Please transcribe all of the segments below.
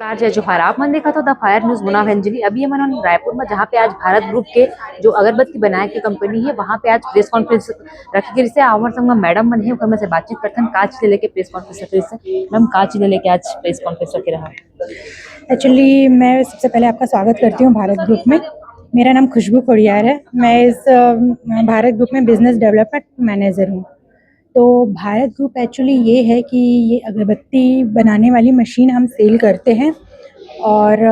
Car जो खराब मन देखा तो the fire news Munaf Anjali अभी हम रायपुर में जहाँ पे आज भारत ग्रुप के जो अगरबत्ती बनाए की कंपनी है वहाँ पे आज प्रेस कॉन्फ्रेंस रखी गई से आवर संग मैडम मन है ओकर से बातचीत करते हैं काच ले लेके प्रेस कॉन्फ्रेंस रखे से मैम काच ले लेके आज प्रेस कॉन्फ्रेंस रखे रहा। एक्चुअली मैं सबसे पहले आपका स्वागत करती हूँ भारत ग्रुप में। मेरा नाम खुशबू खोड़ियार है। मैं इस भारत ग्रुप में बिजनेस डेवलपमेंट मैनेजर हूँ। तो भारत ग्रुप एक्चुअली ये है कि ये अगरबत्ती बनाने वाली मशीन हम सेल करते हैं और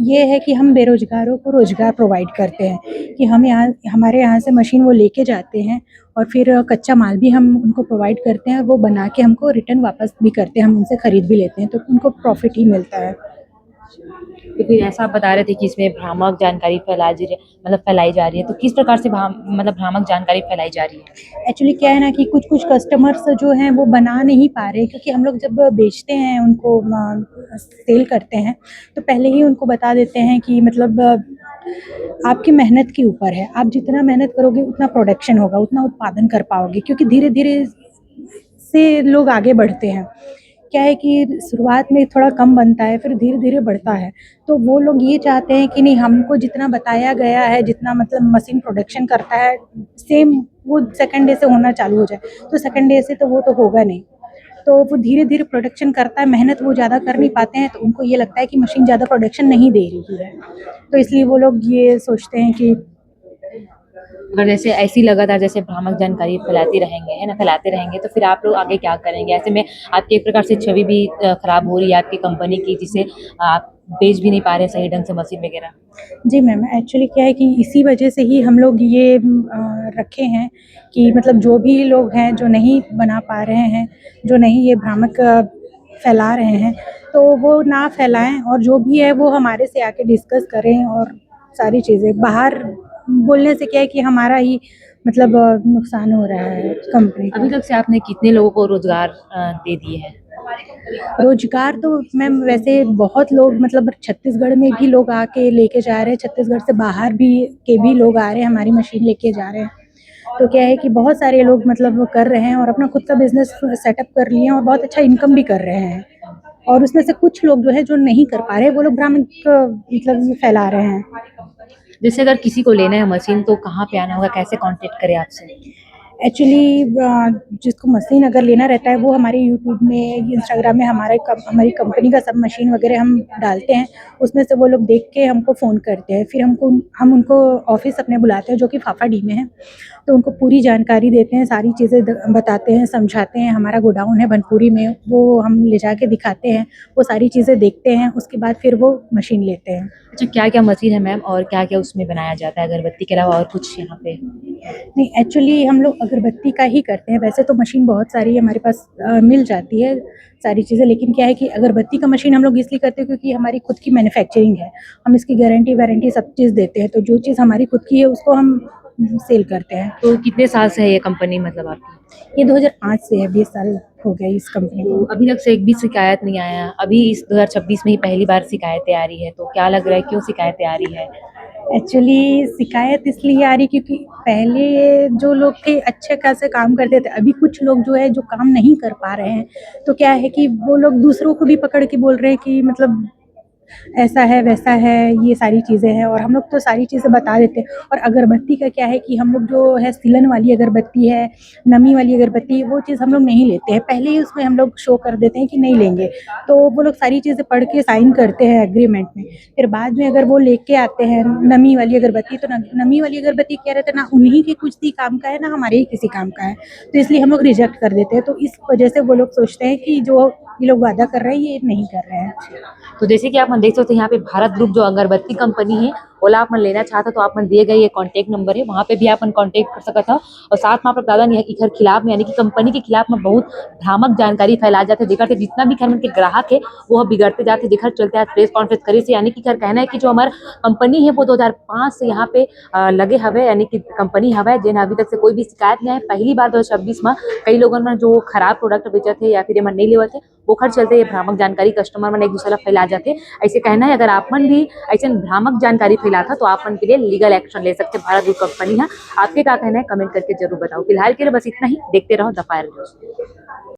ये है कि हम बेरोज़गारों को रोज़गार प्रोवाइड करते हैं कि हम यहाँ हमारे यहाँ से मशीन वो लेके जाते हैं और फिर कच्चा माल भी हम उनको प्रोवाइड करते हैं और वो बना के हमको रिटर्न वापस भी करते हैं, हम उनसे ख़रीद भी लेते हैं तो उनको प्रॉफिट ही मिलता है। तो फिर ऐसा आप बता रहे थे कि इसमें भ्रामक जानकारी फैलाई जा रही है तो किस प्रकार से भ्रामक जानकारी फैलाई जा रही है। एक्चुअली क्या है ना कि कुछ कस्टमर्स जो हैं वो बना नहीं पा रहे, क्योंकि हम लोग जब बेचते हैं उनको सेल करते हैं तो पहले ही उनको बता देते हैं कि मतलब आपकी मेहनत के ऊपर है, आप जितना मेहनत करोगे उतना प्रोडक्शन होगा, उतना उत्पादन कर पाओगे, क्योंकि धीरे धीरे से लोग आगे बढ़ते हैं। क्या है कि शुरुआत में थोड़ा कम बनता है, फिर धीरे धीरे बढ़ता है। तो वो लोग ये चाहते हैं कि नहीं, हमको जितना बताया गया है, जितना मतलब मशीन प्रोडक्शन करता है सेम वो सेकंड डे से होना चालू हो जाए। तो सेकंड डे से तो वो तो होगा नहीं, तो वो धीरे धीरे प्रोडक्शन करता है, मेहनत वो ज़्यादा कर नहीं पाते हैं तो उनको ये लगता है कि मशीन ज़्यादा प्रोडक्शन नहीं दे रही है, तो इसलिए वो लोग ये सोचते हैं कि अगर जैसे ऐसी लगातार जैसे भ्रामक जानकारी फैलाते रहेंगे तो फिर आप लोग आगे क्या करेंगे। ऐसे में आपकी एक प्रकार से छवि भी खराब हो रही है आपकी कंपनी की, जिसे आप बेच भी नहीं पा रहे सही ढंग से मशीन वगैरह। जी मैम, एक्चुअली क्या है कि इसी वजह से ही हम लोग ये रखे हैं कि मतलब जो भी लोग हैं जो नहीं बना पा रहे हैं, जो नहीं ये भ्रामक फैला रहे हैं, तो वो ना फैलाएं और जो भी है वो हमारे से आके डिस्कस करें। और सारी चीज़ें बाहर बोलने से क्या है कि हमारा ही मतलब नुकसान हो रहा है कंपनी अभी का। तक से आपने कितने लोगों को रोजगार दे दिए हैं। रोजगार तो मैम वैसे बहुत लोग मतलब छत्तीसगढ़ में भी लोग आके लेके जा रहे हैं, छत्तीसगढ़ से बाहर भी के भी लोग आ रहे हैं, हमारी मशीन लेके जा रहे हैं। तो क्या है कि बहुत सारे लोग मतलब वो कर रहे हैं और अपना खुद का बिजनेस सेटअप कर लिए हैं और बहुत अच्छा इनकम भी कर रहे हैं। और उसमें से कुछ लोग जो है जो नहीं कर पा रहे, वो लोग भ्रामक मतलब फैला रहे हैं। जैसे अगर किसी को लेना है मशीन तो कहाँ पे आना होगा, कैसे कांटेक्ट करें आपसे। एक्चुअली जिसको मशीन अगर लेना रहता है वो हमारे यूट्यूब में, इंस्टाग्राम में हमारी कंपनी का सब मशीन वगैरह हम डालते हैं, उसमें से वो लोग देख के हमको फ़ोन करते हैं। फिर हम उनको ऑफ़िस अपने बुलाते हैं जो कि फाफाडीह में है, तो उनको पूरी जानकारी देते हैं, सारी चीज़ें बताते हैं, समझाते हैं। हमारा गोडाउन है बनपुरी में, वो हम ले जाके दिखाते हैं, वो सारी चीज़ें देखते हैं, उसके बाद फिर वो मशीन लेते हैं। अच्छा, क्या क्या मशीन है मैम और क्या क्या उसमें बनाया जाता है अगरबत्ती के अलावा और कुछ यहाँ पे। नहीं, एक्चुअली हम लोग अगरबत्ती का ही करते हैं। वैसे तो मशीन बहुत सारी हमारे पास मिल जाती है सारी चीज़ें, लेकिन क्या है कि अगरबत्ती का मशीन हम लोग इसलिए करते हैं क्योंकि हमारी खुद की मैन्युफैक्चरिंग है। हम इसकी गारंटी-वारंटी सब चीज़ देते हैं, तो जो चीज़ हमारी खुद की है उसको हम सेल करते हैं। तो कितने साल से है ये कंपनी मतलब आपकी। ये 2005 से है, 20 साल हो गए इस कंपनी तो को। अभी तक से एक भी शिकायत नहीं आया, अभी इस 2026 में ही पहली बार शिकायतें आ रही है, तो क्या लग रहा है क्यों शिकायतें आ रही है। एक्चुअली शिकायत इसलिए आ रही क्योंकि पहले जो लोग थे अच्छे खासे काम करते थे, अभी कुछ लोग जो है जो काम नहीं कर पा रहे हैं, तो क्या है कि वो लोग दूसरों को भी पकड़ के बोल रहे हैं कि मतलब ऐसा है, वैसा है, ये सारी चीज़ें हैं। और हम लोग तो सारी चीज़ें बता देते हैं। और अगरबत्ती का क्या है कि हम लोग जो है सिलन वाली अगरबत्ती है, नमी वाली अगरबत्ती है, वो चीज़ हम लोग नहीं लेते हैं। पहले ही उसमें हम लोग शो कर देते हैं कि नहीं लेंगे, तो वो लोग सारी चीज़ें पढ़ के साइन करते हैं एग्रीमेंट में। फिर बाद में अगर वो लेके आते हैं नमी वाली अगरबत्ती, तो नमी वाली अगरबत्ती क्या रहता है ना, उन्हीं के कुछ ही काम का है ना हमारे ही किसी काम का है, तो इसलिए हम लोग रिजेक्ट कर देते हैं। तो इस वजह से वो लोग सोचते हैं कि जो ये लोग वादा कर रहे हैं ये नहीं कर रहे हैं। तो जैसे कि आप मन देख सकते हैं यहाँ पे भारत ग्रुप जो अगरबत्ती कंपनी है, ओला आप मन लेना चाहता तो आप मन दिए गए ये कॉन्टैक्ट नंबर है, वहाँ पे भी आप मन कॉन्टैक्ट कर सकता था। और साथ में आप दादा इखर खिलाफ में यानी कि कंपनी के खिलाफ में बहुत भ्रामक जानकारी फैला जाते दिखते, जितना भी खैर के ग्राहक है वो बिगड़ते जाते दिखर चलते हैं प्रेस कॉन्फ्रेंस करे से। यानी कि खैर कहना है कि जो हमारा कंपनी है वो 2005 से यहाँ पे लगे हवे, यानी कि कंपनी हवे जिन अभी तक से कोई भी शिकायत नहीं है। पहली बार 2026 में कई लोगों ने जो खराब प्रोडक्ट बेचे थे या फिर ये मन नहीं लेवे थे, वो खर्च चलते ये भ्रामक जानकारी कस्टमर मन एक दूसरे फैला जाते। ऐसे कहना है अगर आप मन भी ऐसे भ्रामक जानकारी फैलाता तो आप मन के लिए लीगल एक्शन ले सकते। भारत ग्रुप कंपनी है, आपके क्या कहना है कमेंट करके जरूर बताओ। फिलहाल के लिए बस इतना ही, देखते रहो द फायर न्यूज।